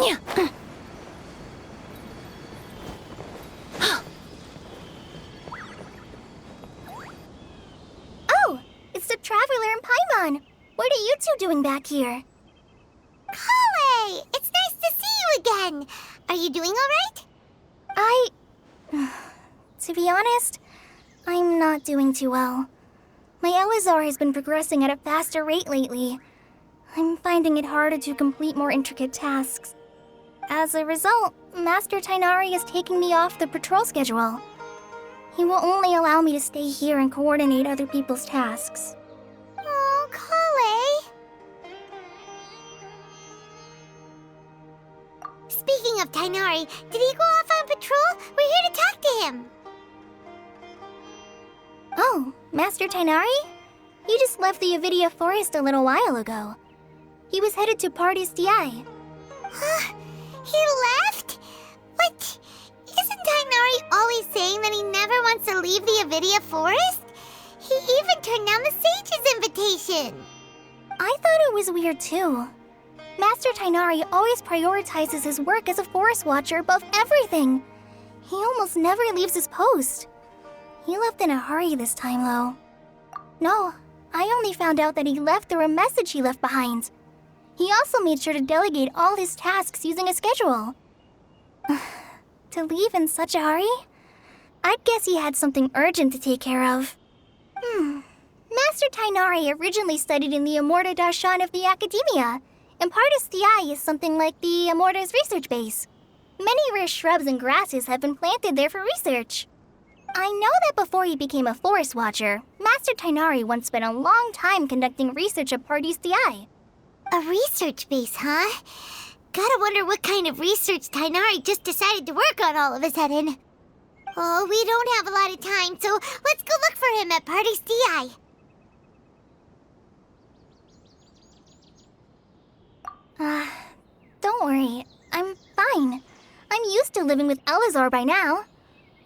Oh, it's the Traveler and Paimon. What are you two doing back here? Kale! It's nice to see you again. Are you doing all right? To be honest, I'm not doing too well. My Elazar has been progressing at a faster rate lately. I'm finding it harder to complete more intricate tasks. As a result, Master Tainari is taking me off the patrol schedule. He will only allow me to stay here and coordinate other people's tasks. Oh, Kale. Speaking of Tainari, did he go off on patrol? We're here to talk to him. Oh, Master Tainari? He just left the Avidia Forest a little while ago. He was headed to Party's DI. Huh? He left? What? Isn't Tainari always saying that he never wants to leave the Avidia Forest? He even turned down the Sage's invitation. I thought it was weird too. Master Tainari always prioritizes his work as a forest watcher above everything. He almost never leaves his post. He left in a hurry this time, though. No, I only found out that he left through a message he left behind. He also made sure to delegate all his tasks using a schedule. To leave in such a hurry? I'd guess he had something urgent to take care of. Master Tainari originally studied in the Immorta Darshan of the Academia, and Partis DI is something like the Immorta's research base. Many rare shrubs and grasses have been planted there for research. I know that before he became a forest watcher, Master Tainari once spent a long time conducting research at Party's DI. A research base, huh? Gotta wonder what kind of research Tainari just decided to work on all of a sudden. Oh, we don't have a lot of time, so let's go look for him at Party's DI. Don't worry. I'm fine. I'm used to living with Elazar by now.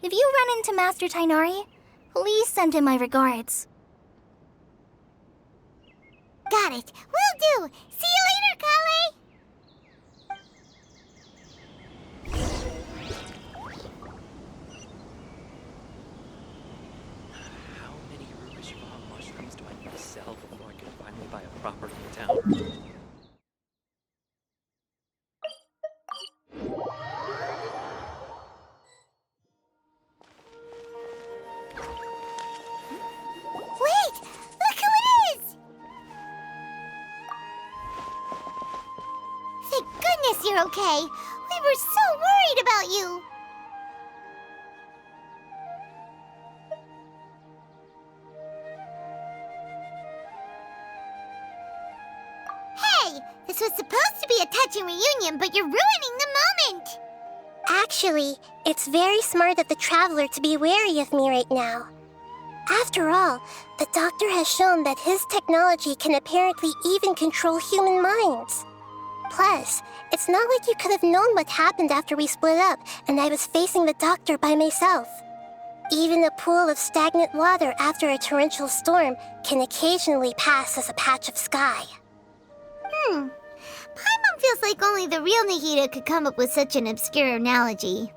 If you run into Master Tainari, please send him my regards. Got it. Will do. See you later, Kale. How many Rubishima mushrooms do I need to sell before I can finally buy a property in town? Wait! Look who it is! Thank goodness you're okay. We were so worried about you. Hey! This was supposed to be a touching reunion, but you're ruining the moment! Actually, it's very smart of the Traveler to be wary of me right now. After all, the Doctor has shown that his technology can apparently even control human minds. Plus, it's not like you could have known what happened after we split up and I was facing the Doctor by myself. Even a pool of stagnant water after a torrential storm can occasionally pass as a patch of sky. Paimon feels like only the real Nahida could come up with such an obscure analogy.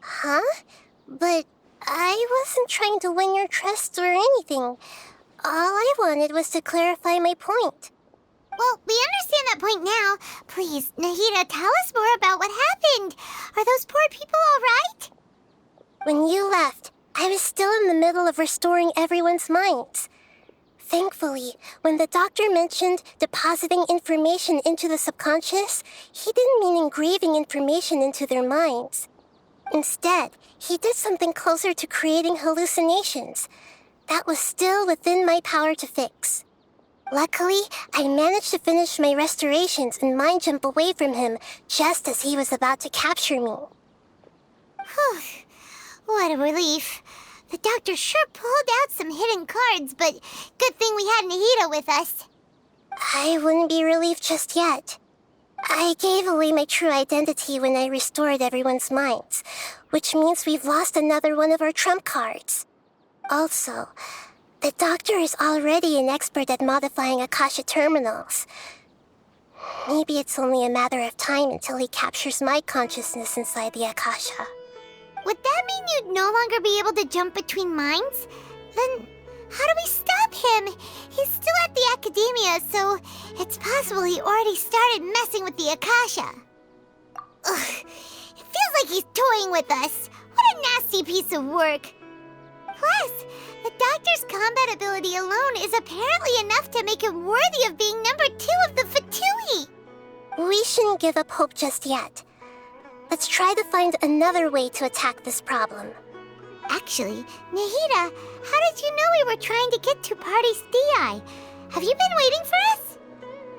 Huh? But I wasn't trying to win your trust or anything. All I wanted was to clarify my point. Well, we understand that point now. Please, Nahida, tell us more about what happened. Are those poor people all right? When you left, I was still in the middle of restoring everyone's minds. Thankfully, when the Doctor mentioned depositing information into the subconscious, he didn't mean engraving information into their minds. Instead, he did something closer to creating hallucinations. That was still within my power to fix. Luckily, I managed to finish my restorations and mind jump away from him just as he was about to capture me. Whew. What a relief. The Doctor sure pulled out some hidden cards, but good thing we had Nahida with us. I wouldn't be relieved just yet. I gave away my true identity when I restored everyone's minds, which means we've lost another one of our trump cards. Also, the doctor is already an expert at modifying Akasha terminals. Maybe it's only a matter of time until he captures my consciousness inside the Akasha. Would that mean you'd no longer be able to jump between minds? Then how do we stop him? He's still at the academia, so it's possible he already started messing with the Akasha. Ugh, it feels like he's toying with us. What a nasty piece of work. Plus, the doctor's combat ability alone is apparently enough to make him worthy of being number 2 of the Fatui. We shouldn't give up hope just yet. Let's try to find another way to attack this problem. Actually, Nahida, how did you know we were trying to get to Party's DI? Have you been waiting for us?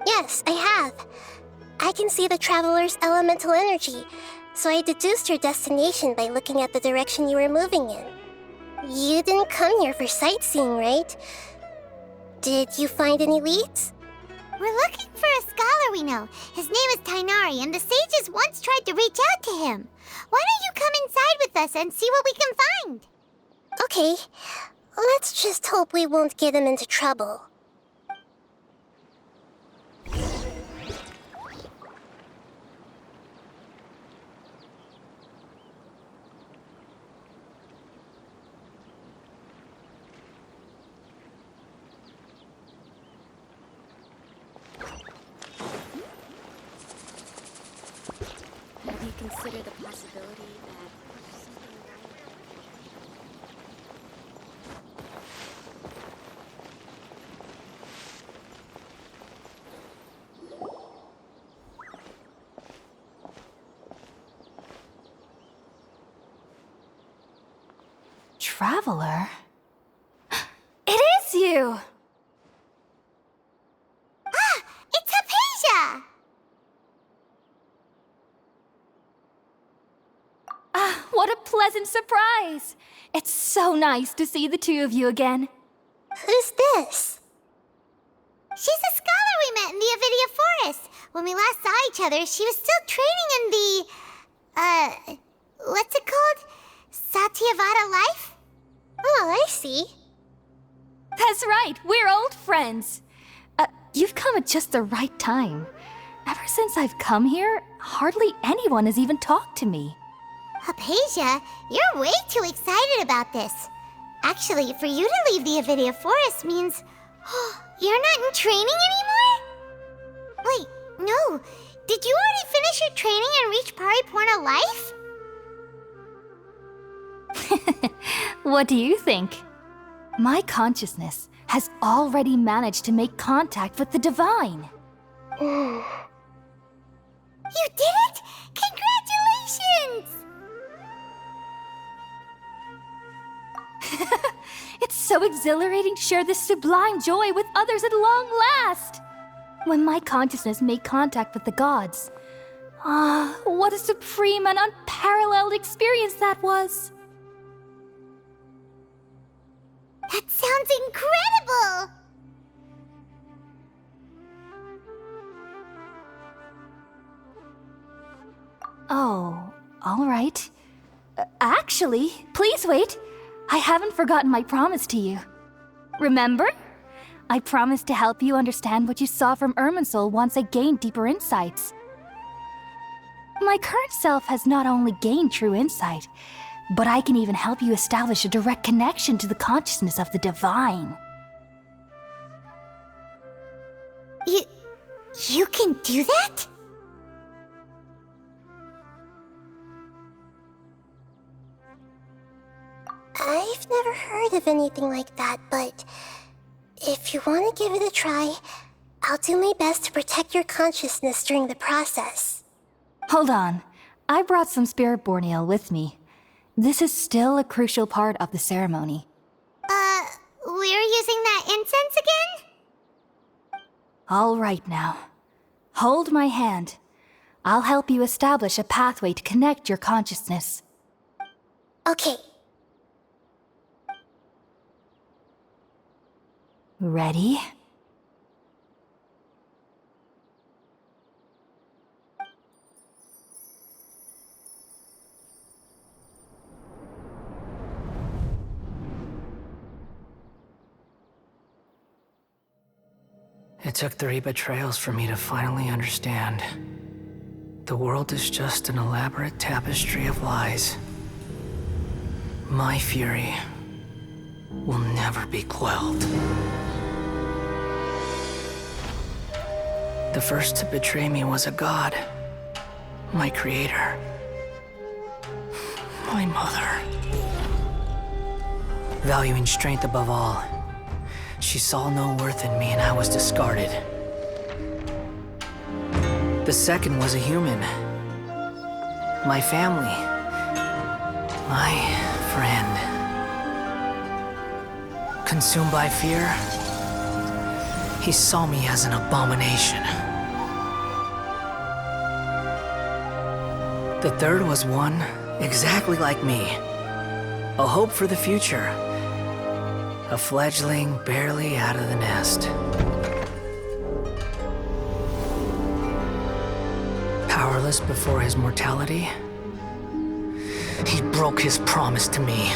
Yes, I have. I can see the traveler's elemental energy, so I deduced your destination by looking at the direction you were moving in. You didn't come here for sightseeing, right? Did you find any leads? We're looking for a scholar we know. His name is Tainari, and the sages once tried to reach out to him. Why don't you come inside with us and see what we can find? Okay, let's just hope we won't get him into trouble. Have you considered the possibility that Traveler? It is you! It's Hypatia! Ah, what a pleasant surprise! It's so nice to see the two of you again. Who's this? She's a scholar we met in the Avidia Forest. When we last saw each other, she was still training in the, what's it called? Satyavada life? Oh, I see. That's right, we're old friends. You've come at just the right time. Ever since I've come here, hardly anyone has even talked to me. Hypatia, you're way too excited about this. Actually, for you to leave the Avidia Forest means you're not in training anymore? Wait, no. Did you already finish your training and reach Paripurna life? What do you think? My consciousness has already managed to make contact with the divine. You did it! Congratulations! It's so exhilarating to share this sublime joy with others at long last! When my consciousness made contact with the gods. Ah, what a supreme and unparalleled experience that was! That sounds incredible! Oh, all right. Actually, please wait. I haven't forgotten my promise to you. Remember? I promised to help you understand what you saw from Irminsul once I gained deeper insights. My current self has not only gained true insight, but I can even help you establish a direct connection to the consciousness of the divine. You can do that? I've never heard of anything like that, but if you want to give it a try, I'll do my best to protect your consciousness during the process. Hold on. I brought some spirit-born ale with me. This is still a crucial part of the ceremony. We're using that incense again? All right now. Hold my hand. I'll help you establish a pathway to connect your consciousness. Okay. Ready? It took 3 betrayals for me to finally understand. The world is just an elaborate tapestry of lies. My fury will never be quelled. The first to betray me was a god. My creator. My mother. Valuing strength above all, she saw no worth in me and I was discarded. The second was a human. My family. My friend. Consumed by fear, he saw me as an abomination. The third was one exactly like me. A hope for the future. A fledgling barely out of the nest. Powerless before his mortality, he broke his promise to me.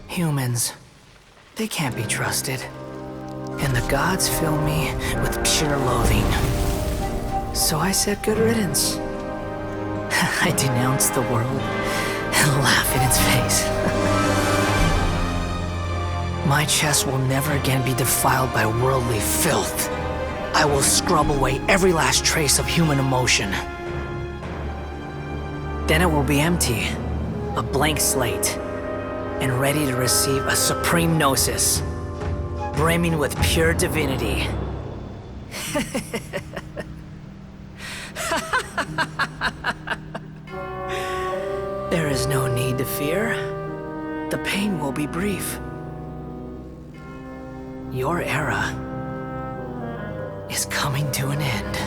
Humans, they can't be trusted. And the gods fill me with pure loathing. So I said good riddance. I denounce the world and laugh in its face. My chest will never again be defiled by worldly filth. I will scrub away every last trace of human emotion. Then it will be empty, a blank slate, and ready to receive a supreme gnosis, brimming with pure divinity. There is no need to fear. The pain will be brief. Your era is coming to an end.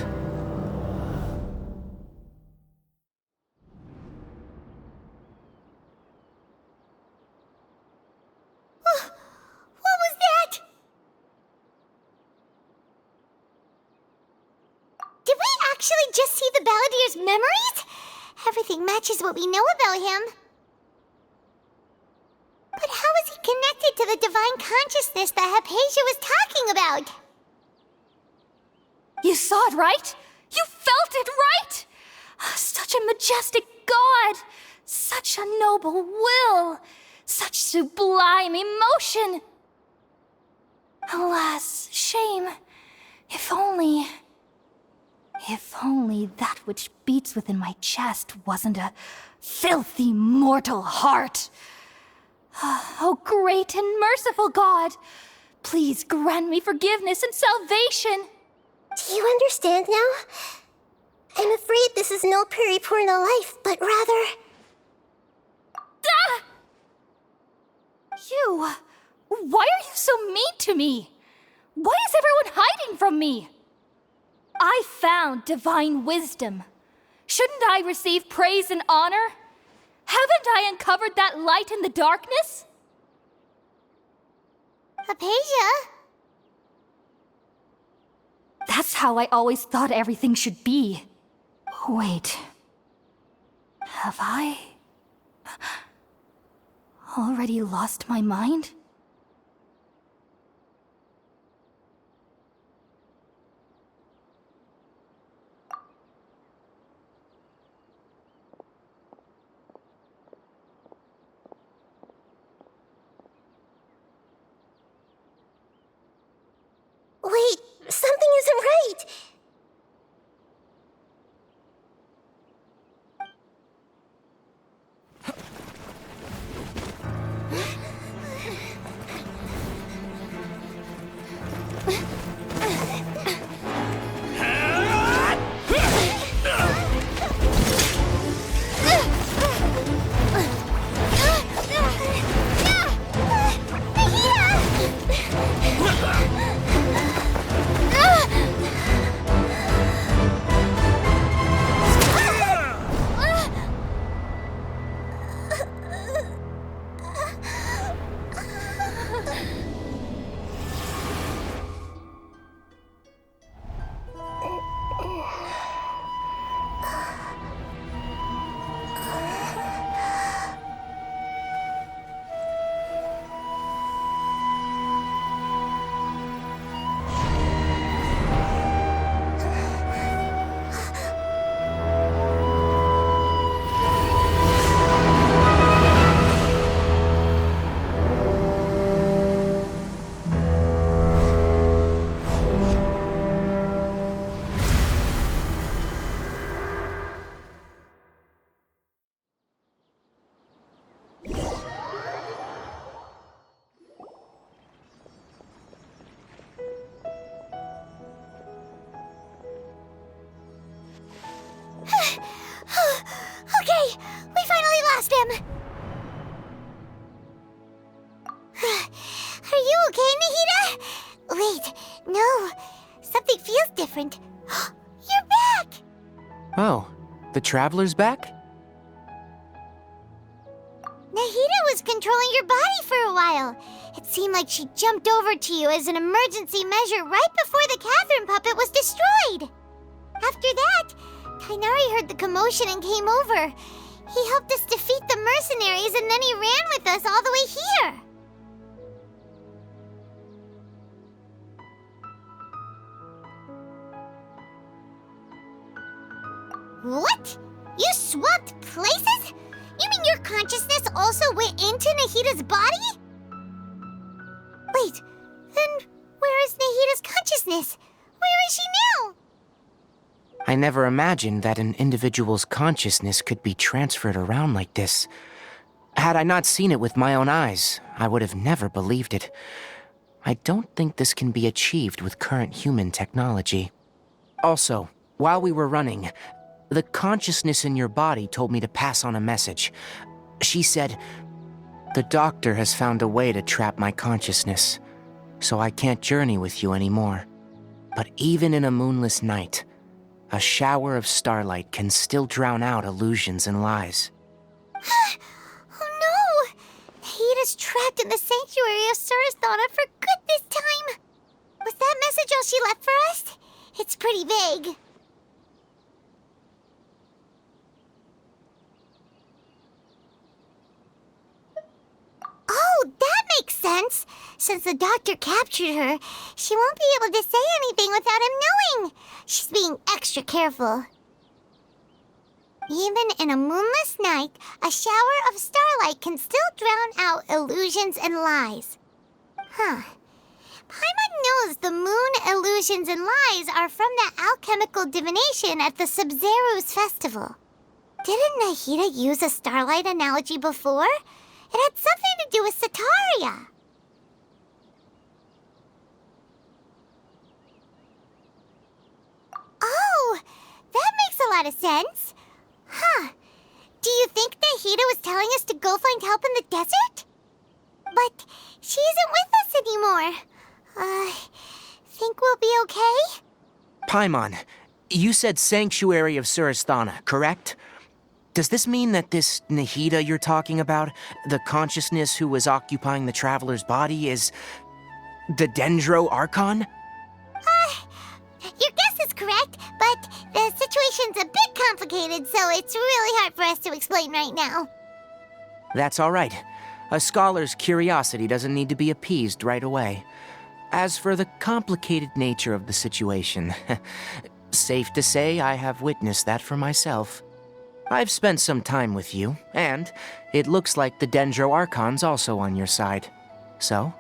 What was that? Did we actually just see the Balladier's memories? Everything matches what we know about him. But how is he connected to the divine consciousness that Hypatia was talking about? You saw it, right? You felt it, right? Such a majestic god! Such a noble will! Such sublime emotion! Alas, shame. If only that which beats within my chest wasn't a filthy mortal heart. Oh, great and merciful God! Please grant me forgiveness and salvation! Do you understand now? I'm afraid this is no Puripurna life, but rather... Ah! You... Why are you so mean to me? Why is everyone hiding from me? I found divine wisdom. Shouldn't I receive praise and honor? Haven't I uncovered that light in the darkness? Hypatia? That's how I always thought everything should be. Wait. Have I... already lost my mind? Wait, something isn't right. Are you okay, Nahida? Wait, no. Something feels different. You're back! Oh, the Traveler's back? Nahida was controlling your body for a while. It seemed like she jumped over to you as an emergency measure right before the Catherine puppet was destroyed. After that, Tainari heard the commotion and came over. He helped us defeat the mercenaries and then he ran with us all the way here. What? You swapped places? You mean your consciousness also went into Nahida's body? Wait, then where is Nahida's consciousness? Where is she now? I never imagined that an individual's consciousness could be transferred around like this. Had I not seen it with my own eyes, I would have never believed it. I don't think this can be achieved with current human technology. Also, while we were running, the consciousness in your body told me to pass on a message. She said, "The doctor has found a way to trap my consciousness, so I can't journey with you anymore. But even in a moonless night, a shower of starlight can still drown out illusions and lies." Oh no! Nahida's trapped in the sanctuary of Surasthana for good this time. Was that message all she left for us? It's pretty vague. Oh, that makes sense. Since the doctor captured her, she won't be able to say anything without him knowing. She's being extra careful. Even in a moonless night, a shower of starlight can still drown out illusions and lies. Huh. Paimon knows the moon illusions and lies are from the alchemical divination at the Sumeru's festival. Didn't Nahida use a starlight analogy before? It had something to do with Sataria. Oh, that makes a lot of sense. Huh. Do you think Nahida was telling us to go find help in the desert? But she isn't with us anymore. Think we'll be okay? Paimon, you said Sanctuary of Surasthana, correct? Does this mean that this Nahida you're talking about, the consciousness who was occupying the Traveler's body, is the Dendro Archon? Your guess is correct, but the situation's a bit complicated, so it's really hard for us to explain right now. That's all right. A scholar's curiosity doesn't need to be appeased right away. As for the complicated nature of the situation, safe to say I have witnessed that for myself. I've spent some time with you, and it looks like the Dendro Archon's also on your side. So,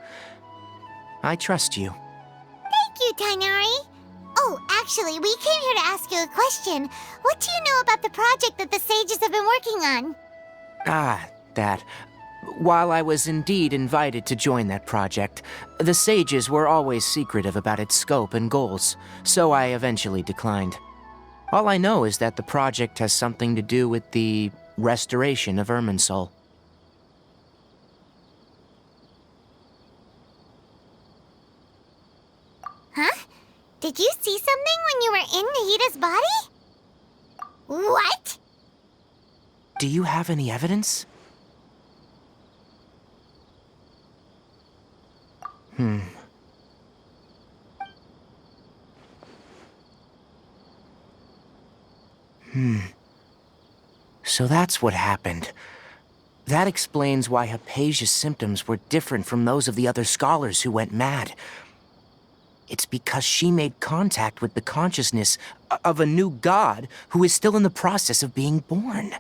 I trust you. Thank you, Tainari. Oh, actually, we came here to ask you a question. What do you know about the project that the sages have been working on? That. While I was indeed invited to join that project, the sages were always secretive about its scope and goals, so I eventually declined. All I know is that the project has something to do with the restoration of Irminsul. Huh? Did you see something when you were in Nahida's body? What? Do you have any evidence? So that's what happened. That explains why Hypatia's symptoms were different from those of the other scholars who went mad. It's because she made contact with the consciousness of a new god who is still in the process of being born.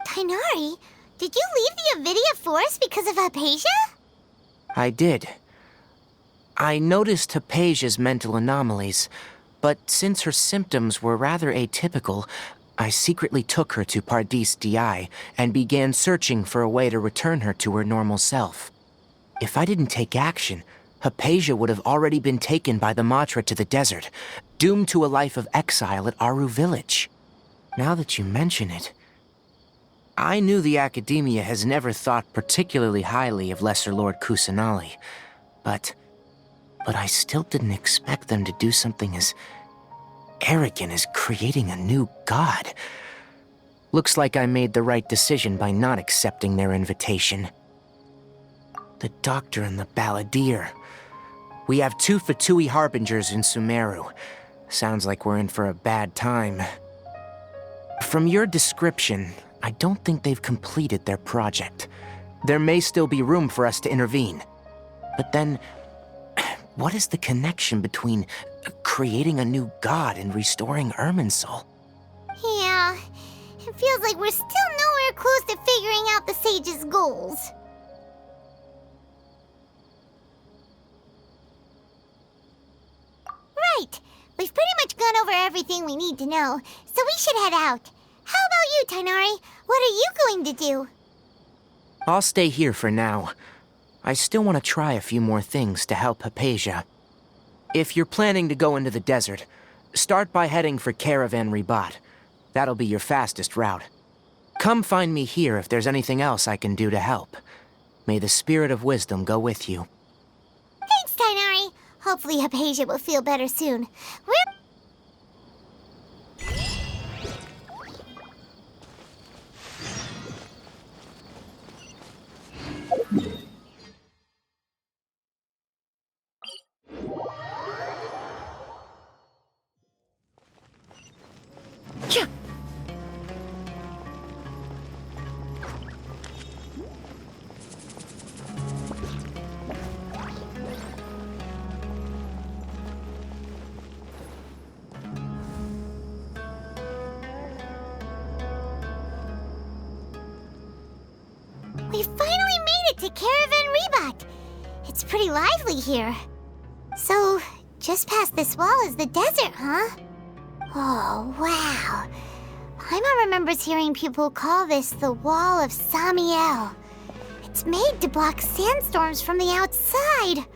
Tainari, did you leave the Avidia Forest because of Hypatia? I did. I noticed Hypatia's mental anomalies, but since her symptoms were rather atypical, I secretly took her to Pardis Di and began searching for a way to return her to her normal self. If I didn't take action, Hypatia would have already been taken by the Matra to the desert, doomed to a life of exile at Aru village. Now that you mention it, I knew the Academia has never thought particularly highly of Lesser Lord Kusanali, but I still didn't expect them to do something as arrogant as creating a new god. Looks like I made the right decision by not accepting their invitation. The Doctor and the Balladeer. We have 2 Fatui Harbingers in Sumeru. Sounds like we're in for a bad time. From your description, I don't think they've completed their project. There may still be room for us to intervene. But then, what is the connection between creating a new god and restoring Irminsul? Yeah, it feels like we're still nowhere close to figuring out the sage's goals. Right, we've pretty much gone over everything we need to know, so we should head out. How about you, Tainari? What are you going to do? I'll stay here for now. I still want to try a few more things to help Hypatia. If you're planning to go into the desert, start by heading for Caravan Ribat. That'll be your fastest route. Come find me here if there's anything else I can do to help. May the spirit of wisdom go with you. Thanks, Tainari. Hopefully Hypatia will feel better soon. We finally made it to Caravan Ribat. It's pretty lively here. So, just past this wall is the desert, huh? Oh, wow. Paimon remembers hearing people call this the Wall of Samiel. It's made to block sandstorms from the outside.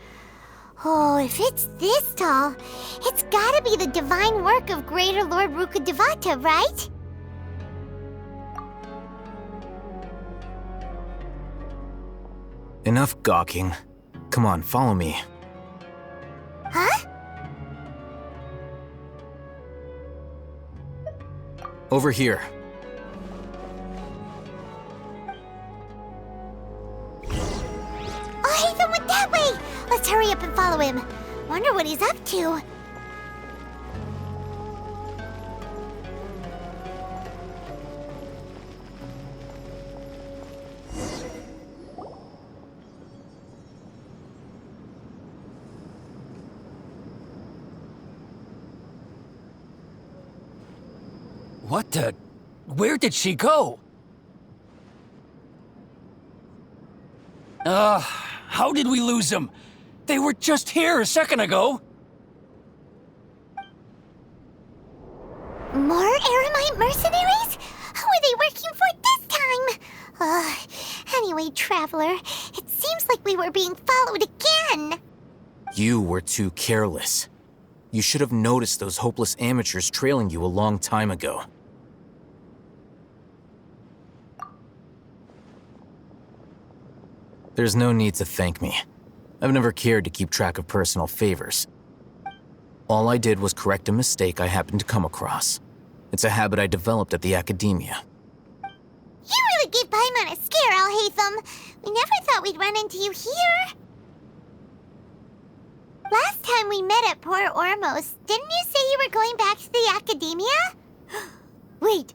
Oh, if it's this tall, it's gotta be the divine work of Greater Lord Rukkhadevata, right? Enough gawking. Come on, follow me. Huh? Over here. Oh, Ethan went that way! Let's hurry up and follow him. Wonder what he's up to. What the... Where did she go? How did we lose them? They were just here a second ago. More Eremite mercenaries? Who are they working for this time? Anyway, Traveler, it seems like we were being followed again. You were too careless. You should have noticed those hopeless amateurs trailing you a long time ago. There's no need to thank me. I've never cared to keep track of personal favors. All I did was correct a mistake I happened to come across. It's a habit I developed at the Academia. You really gave Paimon a scare, Alhaitham. We never thought we'd run into you here. Last time we met at Port Ormos, didn't you say you were going back to the Academia? Wait,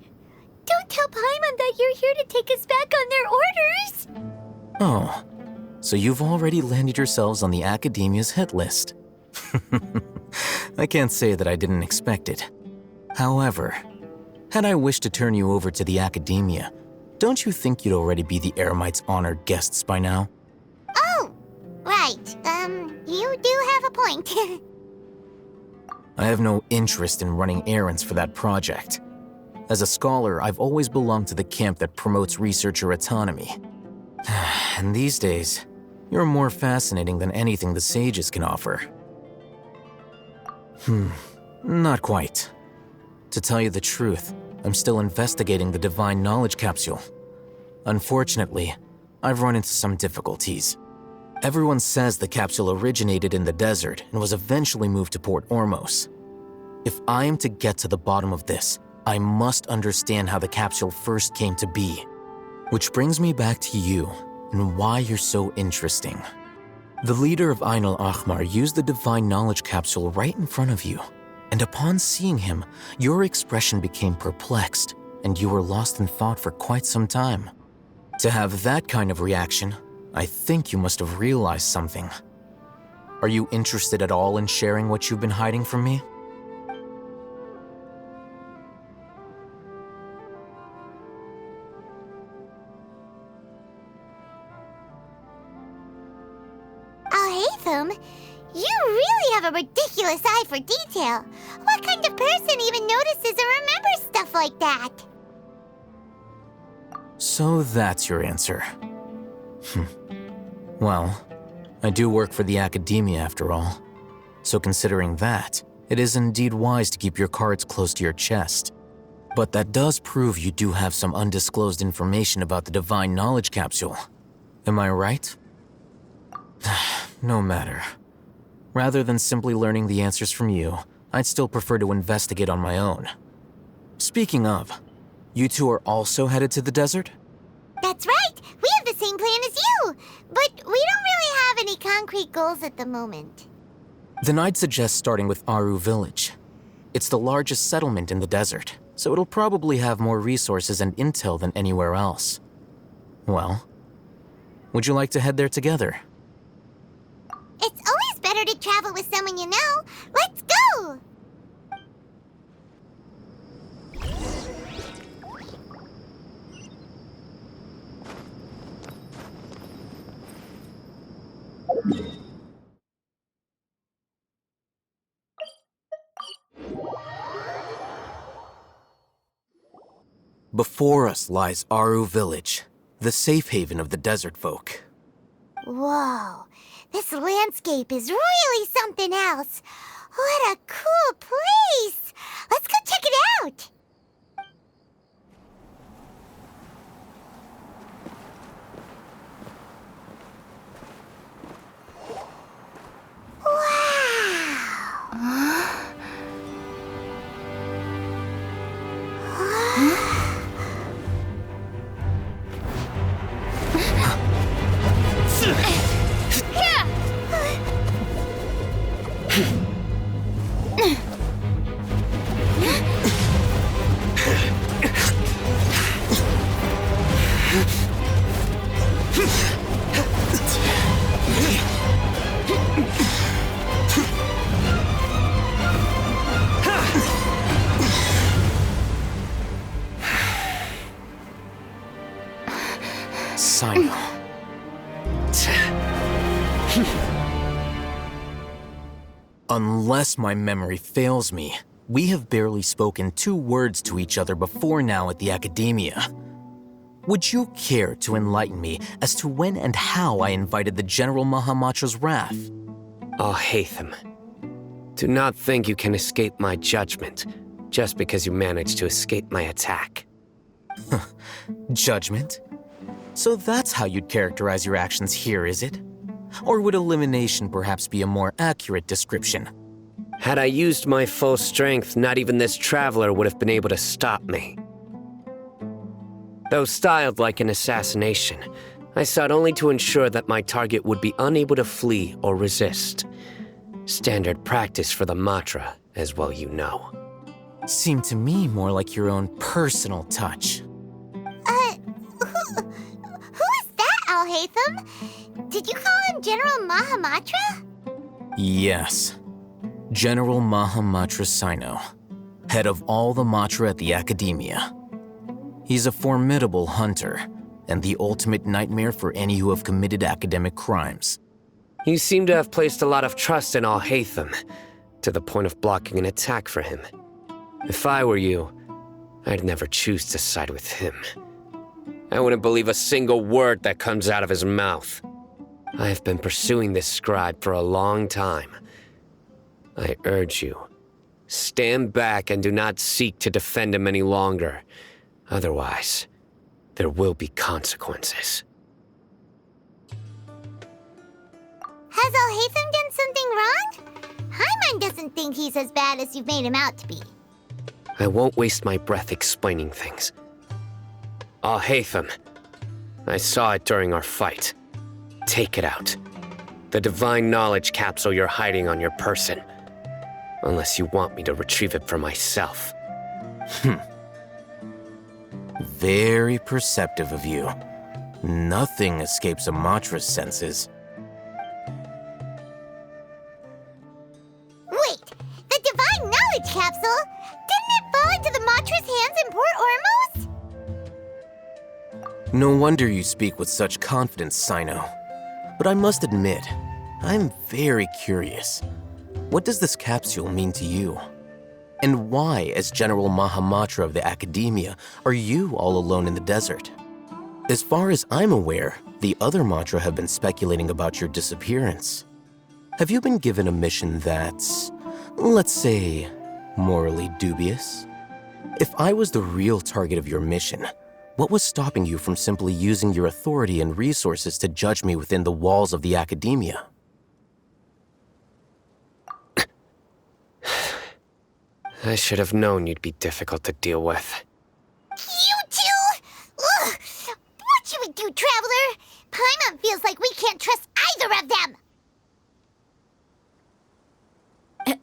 don't tell Paimon that you're here to take us back on their orders! Oh, so you've already landed yourselves on the Academia's hit list. I can't say that I didn't expect it. However, had I wished to turn you over to the Academia, don't you think you'd already be the Eremites' honored guests by now? Oh, right. You do have a point. I have no interest in running errands for that project. As a scholar, I've always belonged to the camp that promotes researcher autonomy. And these days, you're more fascinating than anything the sages can offer. Not quite. To tell you the truth, I'm still investigating the Divine Knowledge Capsule. Unfortunately, I've run into some difficulties. Everyone says the capsule originated in the desert and was eventually moved to Port Ormos. If I am to get to the bottom of this, I must understand how the capsule first came to be. Which brings me back to you and why you're so interesting. The leader of Ain al-Ahmar used the Divine Knowledge capsule right in front of you, and upon seeing him, your expression became perplexed, and you were lost in thought for quite some time. To have that kind of reaction, I think you must have realized something. Are you interested at all in sharing what you've been hiding from me? Alhaitham, you really have a ridiculous eye for detail. What kind of person even notices or remembers stuff like that? So that's your answer. Well, I do work for the Academia after all. So considering that, it is indeed wise to keep your cards close to your chest. But that does prove you do have some undisclosed information about the Divine Knowledge capsule. Am I right? No matter. Rather than simply learning the answers from you, I'd still prefer to investigate on my own. Speaking of, you two are also headed to the desert? That's right! We have the same plan as you! But we don't really have any concrete goals at the moment. Then I'd suggest starting with Aru Village. It's the largest settlement in the desert, so it'll probably have more resources and intel than anywhere else. Well, would you like to head there together? It's always better to travel with someone you know. Let's go! Before us lies Aru Village, the safe haven of the desert folk. Whoa, this landscape is really something else. What a cool place! Let's go check it out! Unless my memory fails me, we have barely spoken 2 words to each other before now at the Academia. Would you care to enlighten me as to when and how I invited the General Mahamatra's wrath? Alhaitham, do not think you can escape my judgment just because you managed to escape my attack. Judgment? So that's how you'd characterize your actions here, is it? Or would elimination perhaps be a more accurate description? Had I used my full strength, not even this traveler would have been able to stop me. Though styled like an assassination, I sought only to ensure that my target would be unable to flee or resist. Standard practice for the Matra, as well you know. Seemed to me more like your own personal touch. Who is that, Alhaitham? Did you call him General Mahamatra? Yes. General Mahamatra Sino, head of all the Matra at the Academia. He's a formidable hunter, and the ultimate nightmare for any who have committed academic crimes. You seem to have placed a lot of trust in Alhaitham, to the point of blocking an attack for him. If I were you, I'd never choose to side with him. I wouldn't believe a single word that comes out of his mouth. I have been pursuing this scribe for a long time. I urge you, stand back and do not seek to defend him any longer. Otherwise, there will be consequences. Has Alhaitham done something wrong? Paimon doesn't think he's as bad as you've made him out to be. I won't waste my breath explaining things. Alhaitham, I saw it during our fight. Take it out. The divine knowledge capsule you're hiding on your person. Unless you want me to retrieve it for myself. Very perceptive of you. Nothing escapes Amatra's senses. Wait, the divine knowledge capsule? Didn't it fall into the Matra's hands in Port Ormos? No wonder you speak with such confidence, Sino. But I must admit, I'm very curious. What does this capsule mean to you? And why, as General Mahamatra of the Academia, are you all alone in the desert? As far as I'm aware, the other Matra have been speculating about your disappearance. Have you been given a mission that's, let's say, morally dubious? If I was the real target of your mission, what was stopping you from simply using your authority and resources to judge me within the walls of the Academia? I should have known you'd be difficult to deal with. You two? Ugh! What should we do, Traveler? Paimon feels like we can't trust either of them!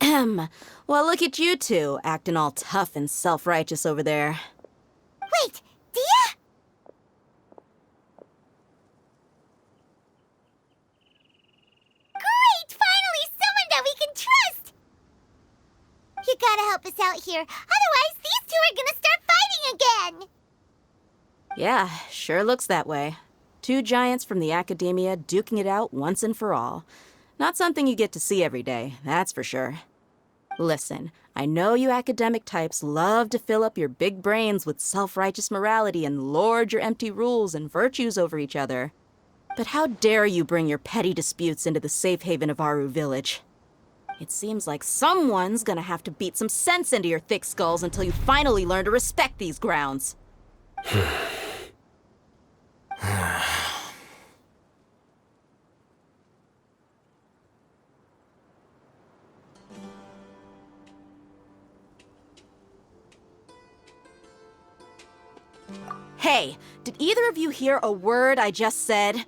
Ahem. Well, look at you two, acting all tough and self-righteous over there. Wait, Dia? Great! Finally, someone that we can trust! You gotta help us out here, otherwise these two are gonna start fighting again! Yeah, sure looks that way. Two giants from the Academia duking it out once and for all. Not something you get to see every day, that's for sure. Listen, I know you academic types love to fill up your big brains with self-righteous morality and lord your empty rules and virtues over each other. But how dare you bring your petty disputes into the safe haven of Aru Village? It seems like someone's gonna have to beat some sense into your thick skulls until you finally learn to respect these grounds. Hey, did either of you hear a word I just said?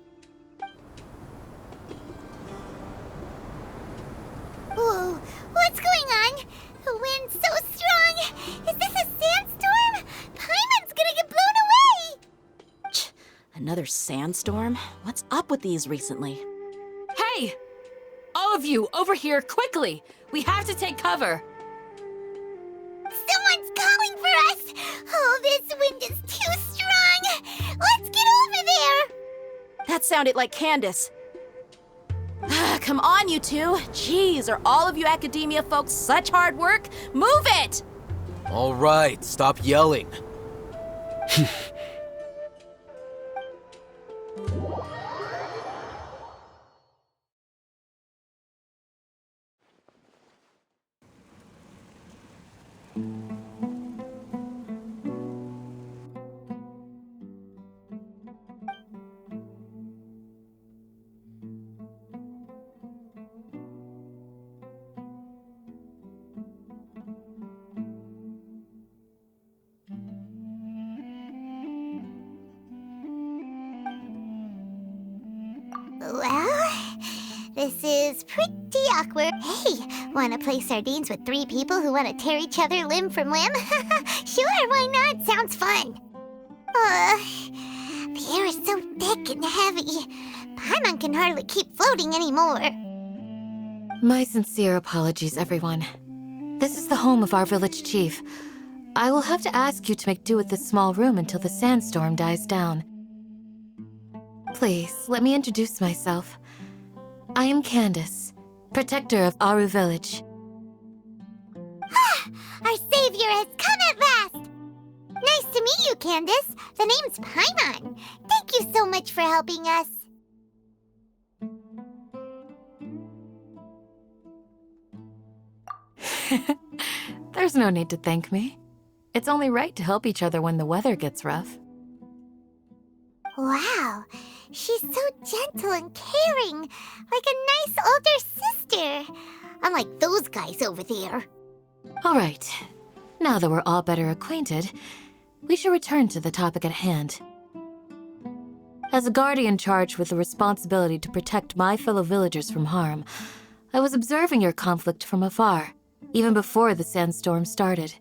Whoa, what's going on? The wind's so strong! Is this a sandstorm? Paimon's gonna get blown away! Another sandstorm? What's up with these recently? Hey! All of you, over here, quickly! We have to take cover! Someone's calling for us! Oh, this wind is too strong! Let's get over there! That sounded like Candace. Come on, you two. Jeez, are all of you Academia folks such hard work? Move it! All right, stop yelling. Well, this is pretty awkward. Hey, wanna play sardines with three people who wanna tear each other limb from limb? Sure, why not? Sounds fun. The air is so thick and heavy. Paimon can hardly keep floating anymore. My sincere apologies, everyone. This is the home of our village chief. I will have to ask you to make do with this small room until the sandstorm dies down. Please, let me introduce myself. I am Candace, protector of Aru Village. Our savior has come at last! Nice to meet you, Candace. The name's Paimon. Thank you so much for helping us. There's no need to thank me. It's only right to help each other when the weather gets rough. gentle and caring, like a nice older sister. Unlike those guys over there. All right. Now that we're all better acquainted, we should return to the topic at hand. As a guardian charged with the responsibility to protect my fellow villagers from harm, I was observing your conflict from afar, even before the sandstorm started.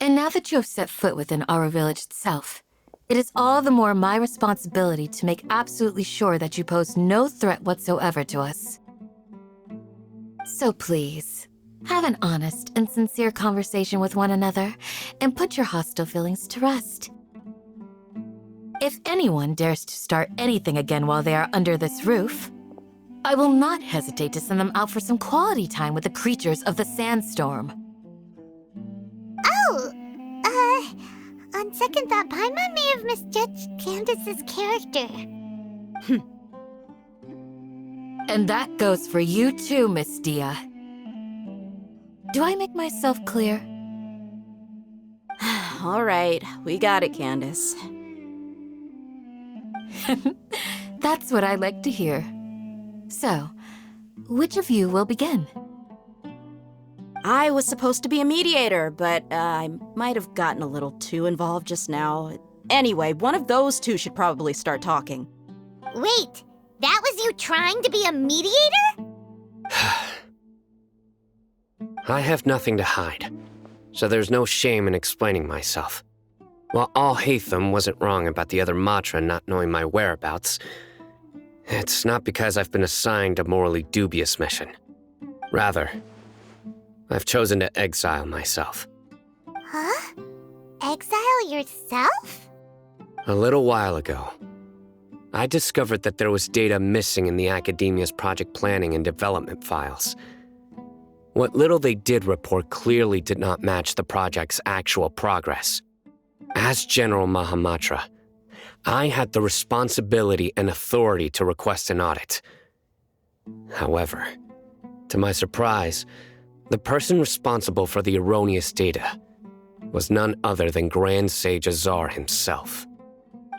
And now that you have set foot within our village itself, it is all the more my responsibility to make absolutely sure that you pose no threat whatsoever to us. So please, have an honest and sincere conversation with one another, and put your hostile feelings to rest. If anyone dares to start anything again while they are under this roof, I will not hesitate to send them out for some quality time with the creatures of the sandstorm. Oh, on second thought, Paimon may have misjudged Candace's character. And that goes for you too, Miss Dia. Do I make myself clear? All right, we got it, Candace. That's what I like to hear. So, which of you will begin? I was supposed to be a mediator, but I might have gotten a little too involved just now. Anyway, one of those two should probably start talking. Wait, that was you trying to be a mediator? I have nothing to hide, so there's no shame in explaining myself. While Alhaitham wasn't wrong about the other Matra not knowing my whereabouts, it's not because I've been assigned a morally dubious mission. Rather, I've chosen to exile myself. Huh? Exile yourself? A little while ago, I discovered that there was data missing in the Academia's project planning and development files. What little they did report clearly did not match the project's actual progress. As General Mahamatra, I had the responsibility and authority to request an audit. However, to my surprise, the person responsible for the erroneous data was none other than Grand Sage Azar himself.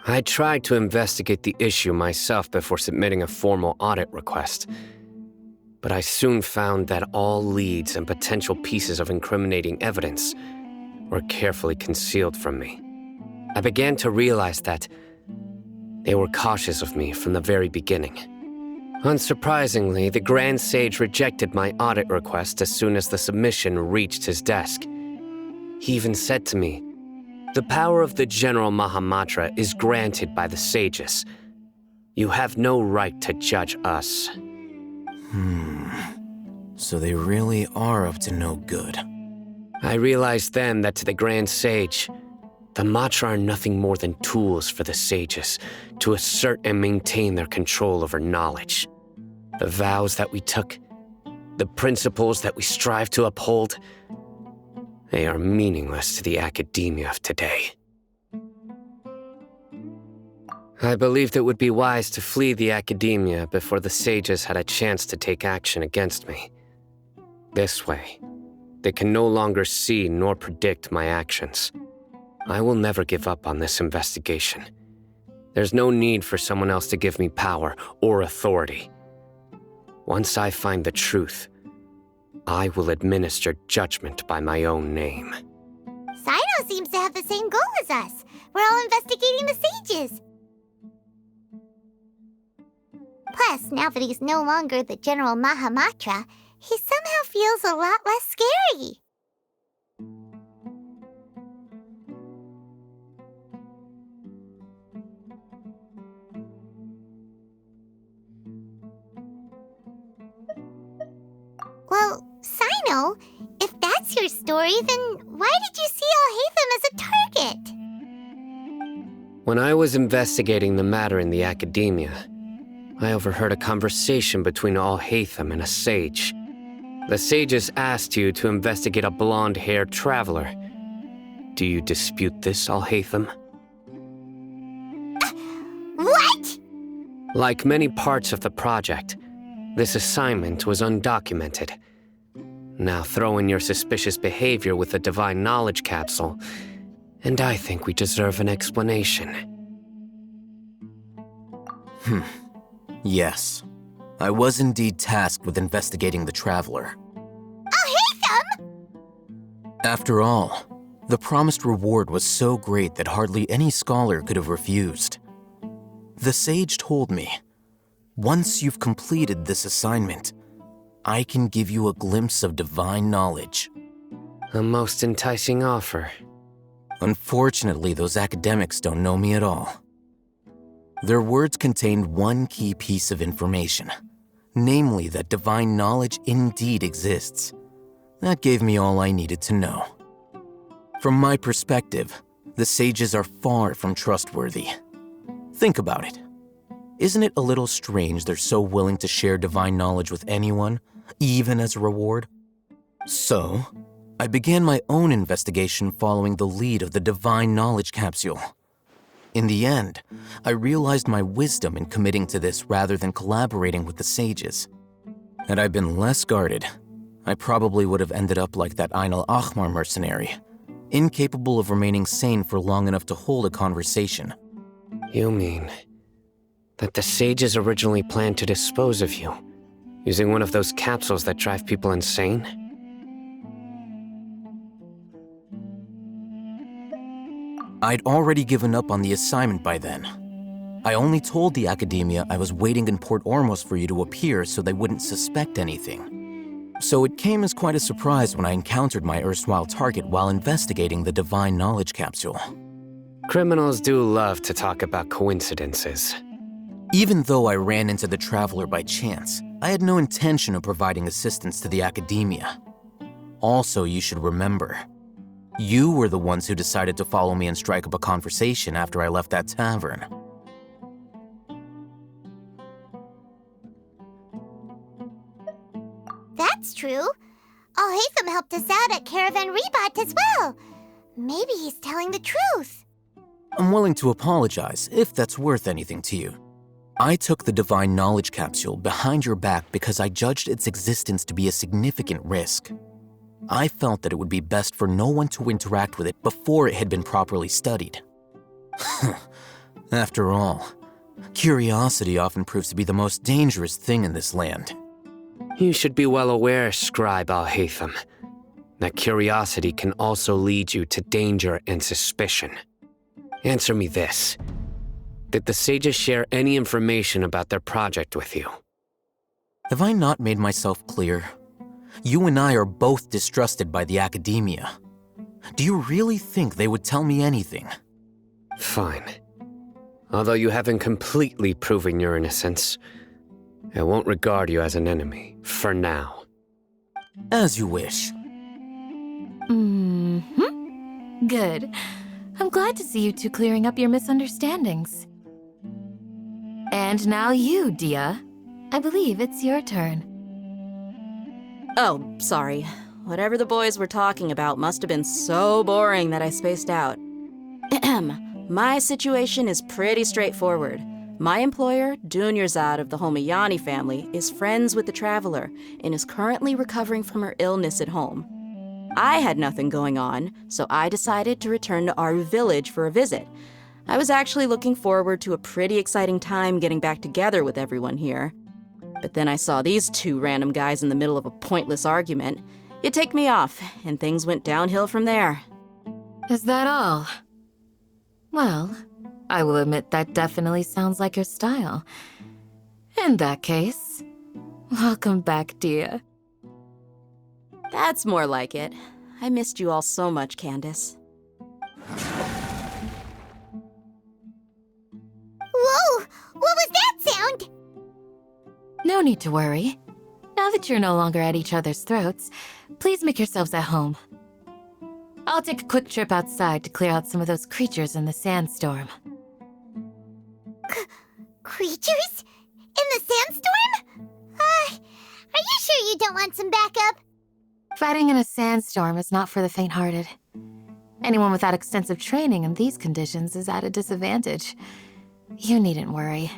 I tried to investigate the issue myself before submitting a formal audit request, but I soon found that all leads and potential pieces of incriminating evidence were carefully concealed from me. I began to realize that they were cautious of me from the very beginning. Unsurprisingly, the Grand Sage rejected my audit request as soon as the submission reached his desk. He even said to me, "The power of the General Mahamatra is granted by the sages. You have no right to judge us." So they really are up to no good. I realized then that to the Grand Sage, the Matra are nothing more than tools for the sages to assert and maintain their control over knowledge. The vows that we took, the principles that we strive to uphold, they are meaningless to the academia of today. I believed it would be wise to flee the academia before the sages had a chance to take action against me. This way, they can no longer see nor predict my actions. I will never give up on this investigation. There's no need for someone else to give me power or authority. Once I find the truth, I will administer judgment by my own name. Sino seems to have the same goal as us. We're all investigating the sages. Plus, now that he's no longer the General Mahamatra, he somehow feels a lot less scary. Well, Sino, if that's your story, then why did you see Alhaitham as a target? When I was investigating the matter in the academia, I overheard a conversation between Alhaitham and a sage. The sages asked you to investigate a blonde-haired traveler. Do you dispute this, Alhaitham? What? Like many parts of the project, this assignment was undocumented. Now throw in your suspicious behavior with the Divine Knowledge Capsule, and I think we deserve an explanation. Yes. I was indeed tasked with investigating the Traveler. After all, the promised reward was so great that hardly any scholar could have refused. The sage told me, once you've completed this assignment, I can give you a glimpse of divine knowledge. A most enticing offer. Unfortunately, those academics don't know me at all. Their words contained one key piece of information, namely that divine knowledge indeed exists. That gave me all I needed to know. From my perspective, the sages are far from trustworthy. Think about it. Isn't it a little strange they're so willing to share divine knowledge with anyone, even as a reward? So, I began my own investigation following the lead of the divine knowledge capsule. In the end, I realized my wisdom in committing to this rather than collaborating with the sages. Had I been less guarded, I probably would have ended up like that Ain al-Ahmar mercenary, incapable of remaining sane for long enough to hold a conversation. You mean that the sages originally planned to dispose of you, using one of those capsules that drive people insane? I'd already given up on the assignment by then. I only told the Academia I was waiting in Port Ormos for you to appear so they wouldn't suspect anything. So it came as quite a surprise when I encountered my erstwhile target while investigating the Divine Knowledge Capsule. Criminals do love to talk about coincidences. Even though I ran into the Traveler by chance, I had no intention of providing assistance to the Academia. Also, you should remember, you were the ones who decided to follow me and strike up a conversation after I left that tavern. That's true. Alhaitham helped us out at Caravan Rebat as well. Maybe he's telling the truth. I'm willing to apologize if that's worth anything to you. I took the Divine Knowledge Capsule behind your back because I judged its existence to be a significant risk. I felt that it would be best for no one to interact with it before it had been properly studied. After all, curiosity often proves to be the most dangerous thing in this land. You should be well aware, Scribe Alhaitham, that curiosity can also lead you to danger and suspicion. Answer me this. Did the sages share any information about their project with you? Have I not made myself clear? You and I are both distrusted by the Academia. Do you really think they would tell me anything? Fine. Although you haven't completely proven your innocence, I won't regard you as an enemy, for now. As you wish. Good. I'm glad to see you two clearing up your misunderstandings. And now you, Dia. I believe it's your turn. Oh, sorry. Whatever the boys were talking about must have been so boring that I spaced out. My situation is pretty straightforward. My employer, Dunyarzad of the Homayani family, is friends with the Traveler and is currently recovering from her illness at home. I had nothing going on, so I decided to return to Aru village for a visit. I was actually looking forward to a pretty exciting time getting back together with everyone here. But then I saw these two random guys in the middle of a pointless argument. It ticked me off, and things went downhill from there. Is that all? Well, I will admit that definitely sounds like your style. In that case, welcome back, Dia. That's more like it. I missed you all so much, Candace. Whoa! What was that sound? No need to worry. Now that you're no longer at each other's throats, please make yourselves at home. I'll take a quick trip outside to clear out some of those creatures in the sandstorm. Creatures? In the sandstorm? Are you sure you don't want some backup? Fighting in a sandstorm is not for the faint-hearted. Anyone without extensive training in these conditions is at a disadvantage. You needn't worry.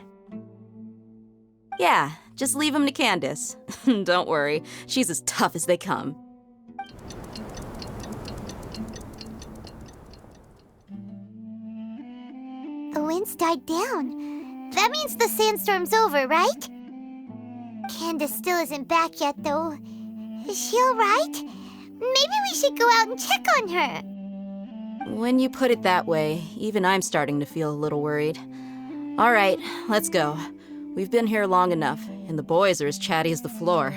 Yeah, just leave him to Candace. Don't worry, she's as tough as they come. The winds died down. that means the sandstorm's over, right? Candace still isn't back yet, though. Is she alright? Maybe we should go out and check on her. When you put it that way, even I'm starting to feel a little worried. All right, let's go. We've been here long enough, and the boys are as chatty as the floor.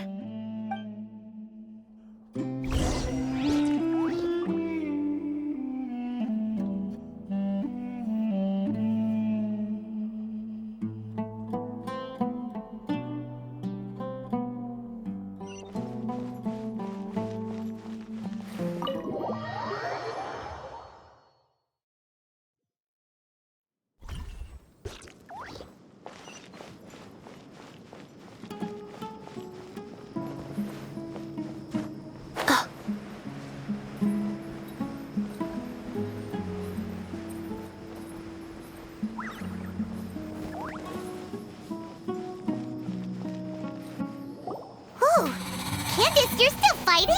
Candace, you're still fighting?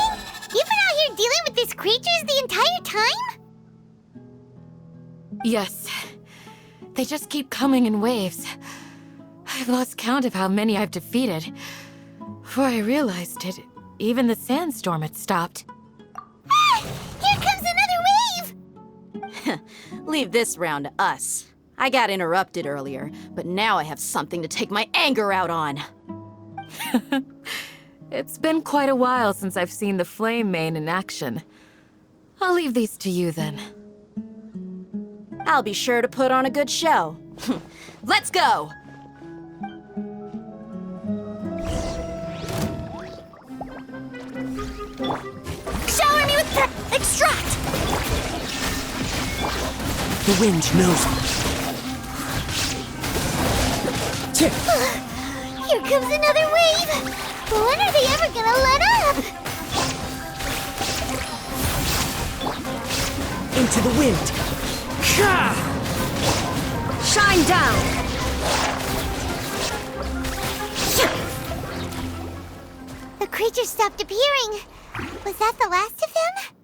You've been out here dealing with these creatures the entire time? Yes. They just keep coming in waves. I've lost count of how many I've defeated. Before I realized it, even the sandstorm had stopped. Ah! Here comes another wave! Leave this round to us. I got interrupted earlier, but now I have something to take my anger out on. It's been quite a while since I've seen the Flame Mane in action. I'll leave these to you then. I'll be sure to put on a good show. Let's go! Shower me with extract! The wind knows me. Here comes another wave! When are they ever gonna let up? Into the wind. Shine down! The creature stopped appearing. Was that the last of him?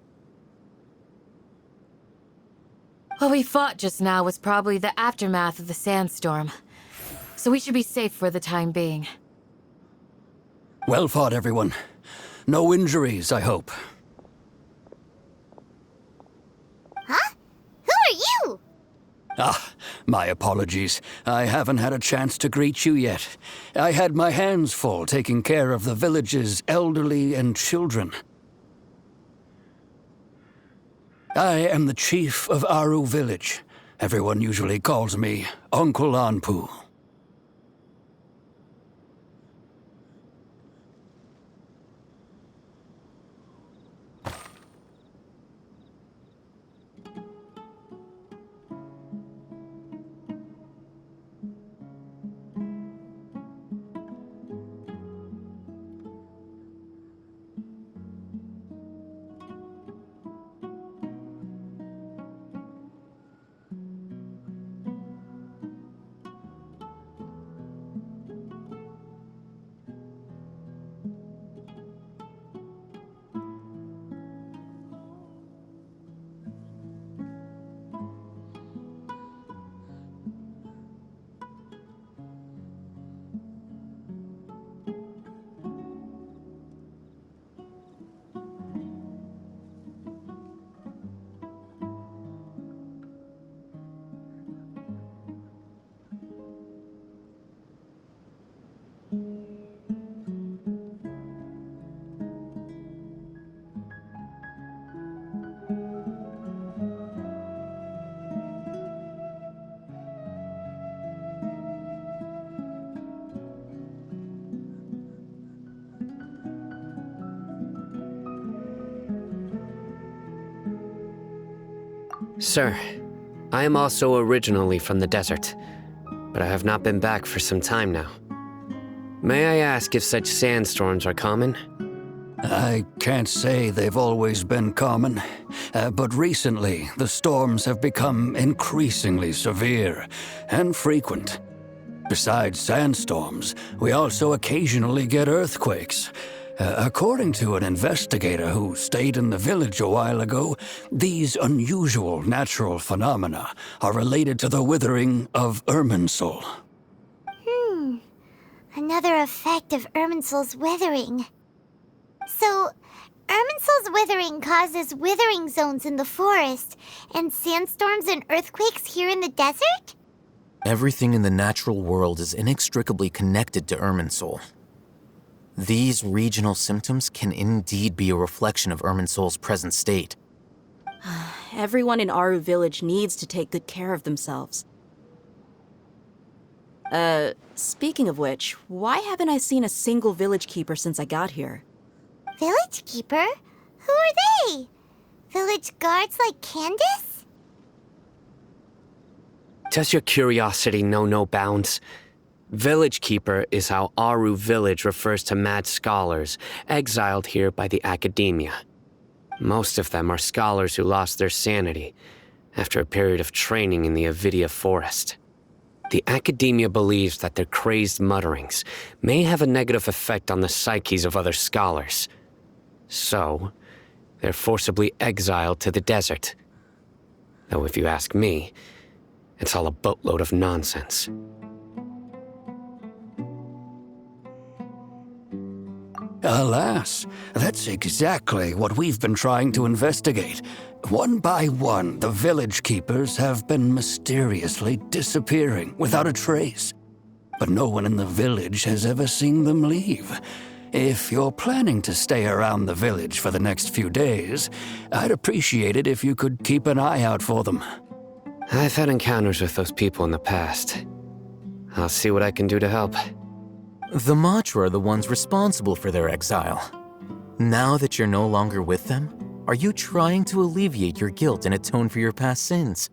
What we fought just now was probably the aftermath of the sandstorm. So we should be safe for the time being. Well fought, everyone. No injuries, I hope. Huh? Who are you? Ah, my apologies. I haven't had a chance to greet you yet. I had my hands full taking care of the village's elderly and children. I am the chief of Aru village. Everyone usually calls me Uncle Anpu. Sir, I am also originally from the desert, but I have not been back for some time now. May I ask if such sandstorms are common? I can't say they've always been common, but recently the storms have become increasingly severe and frequent. Besides sandstorms, we also occasionally get earthquakes. According to an investigator who stayed in the village a while ago, these unusual natural phenomena are related to the withering of Irminsul. Another effect of Irminsul's withering. So, Irminsul's withering causes withering zones in the forest, and sandstorms and earthquakes here in the desert? Everything in the natural world is inextricably connected to Irminsul. These regional symptoms can indeed be a reflection of Irminsul's present state. Everyone in Aru Village needs to take good care of themselves. Speaking of which, why haven't I seen a single village keeper since I got here? Village keeper? Who are they? Village guards like Candace? Does your curiosity know no bounds? Village Keeper is how Aru Village refers to mad scholars exiled here by the Academia. Most of them are scholars who lost their sanity after a period of training in the Avidia Forest. The Academia believes that their crazed mutterings may have a negative effect on the psyches of other scholars. So, they're forcibly exiled to the desert. Though if you ask me, it's all a boatload of nonsense. Alas, that's exactly what we've been trying to investigate. One by one, the village keepers have been mysteriously disappearing without a trace. But no one in the village has ever seen them leave. If you're planning to stay around the village for the next few days, I'd appreciate it if you could keep an eye out for them. I've had encounters with those people in the past. I'll see what I can do to help. The Matra are the ones responsible for their exile. Now that you're no longer with them, are you trying to alleviate your guilt and atone for your past sins?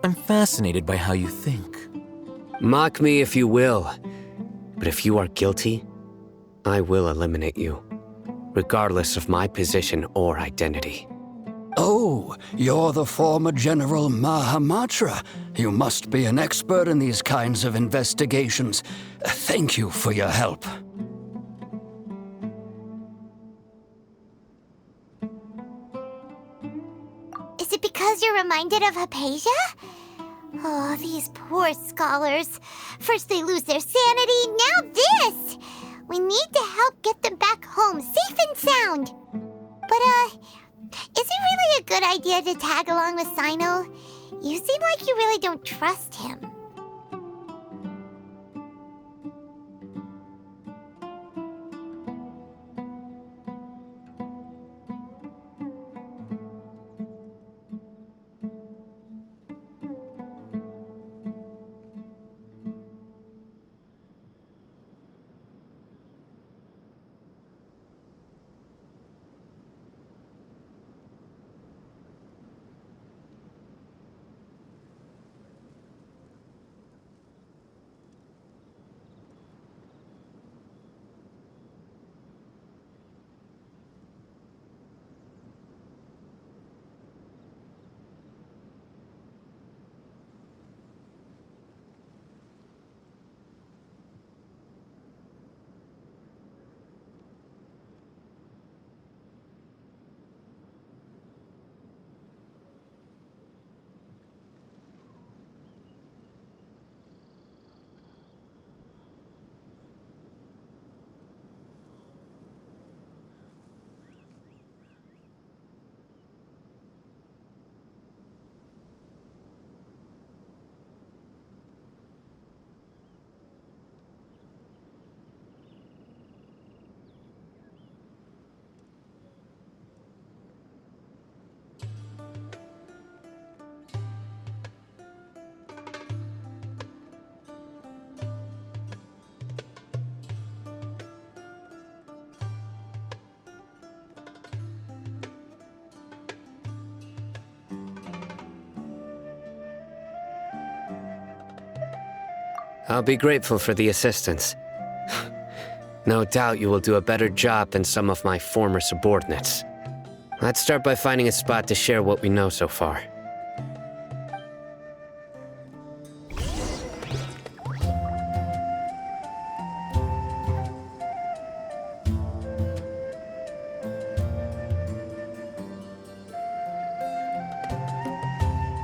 I'm fascinated by how you think. Mock me if you will, but if you are guilty, I will eliminate you, regardless of my position or identity. Oh, you're the former General Mahamatra. You must be an expert in these kinds of investigations. Thank you for your help. Is it because you're reminded of Hypatia? Oh, these poor scholars. First they lose their sanity, now this! We need to help get them back home, safe and sound. But, is it really a good idea to tag along with Sino? You seem like you really don't trust him. I'll be grateful for the assistance. No doubt you will do a better job than some of my former subordinates. Let's start by finding a spot to share what we know so far.